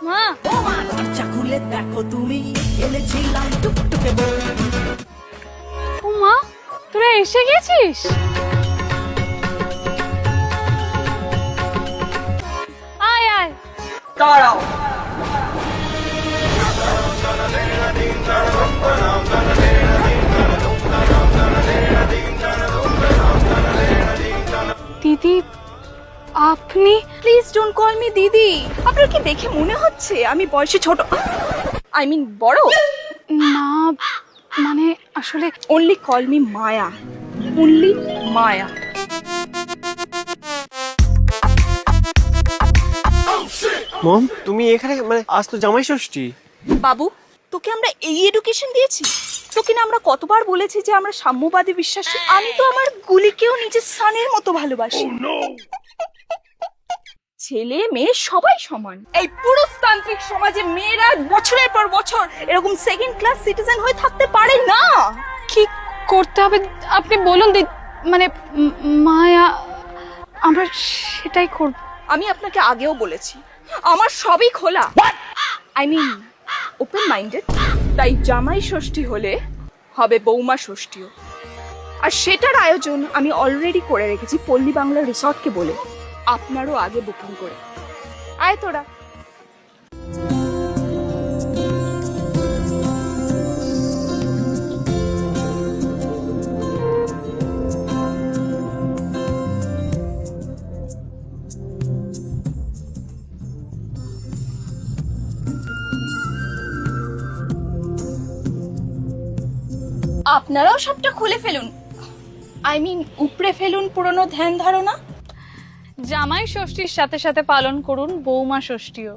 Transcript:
মা দরজা খুলে দেখো তুমি এনেছিলাম টুকটুকে বউ। ও মা, তোরা এসে গেছিস? আয় আয়। দাঁড়াও, দিদি, আপনি? প্লিজ ডোন্ট কল মি দিদি। আপনার কি দেখে মনে হচ্ছে আমি বয়সে ছোট, আই মিন বড়? না মানে আসলে অনলি কল মি মায়া, অনলি মায়া। মম, তুমি এখানে মানে আজ তো জামাই ষষ্ঠী। বাবু, তোকে আমরা এই এডুকেশন দিয়েছি? তোকে না আমরা কতবার বলেছি যে আমরা সাম্যবাদী বিশ্বাসী। আমি তো আমার গুলিকেও নিজের সানের মতো ভালোবাসি। ছেলে মেয়ে সবাই সমান। এই পুরুষতান্ত্রিক সমাজে মেয়েরা বছরের পর বছর এরকম সেকেন্ড ক্লাস সিটিজেন হয়ে থাকতে পারে না। কি করতে হবে আপনি বলুন মানে মায়া, আমরা সেটাই করব। আমি আপনাকে আগেও বলেছি আমার সবই খোলা, আই মিন ওপেন মাইন্ডেড। তাই জামাই ষষ্ঠী হলে হবে বৌমা ষষ্ঠীও, আর সেটার আয়োজন আমি অলরেডি করে রেখেছি পল্লী বাংলা রিসর্টকে বলে। আপনারও আগে বুকিং করে। আয় তোরা। আপনারাও সবটা খুলে ফেলুন, আই মিন উপড়ে ফেলুন পুরনো ধ্যান ধারণা। জামাই ষষ্ঠীর সাথে সাথে পালন করুন বৌমা ষষ্ঠীও।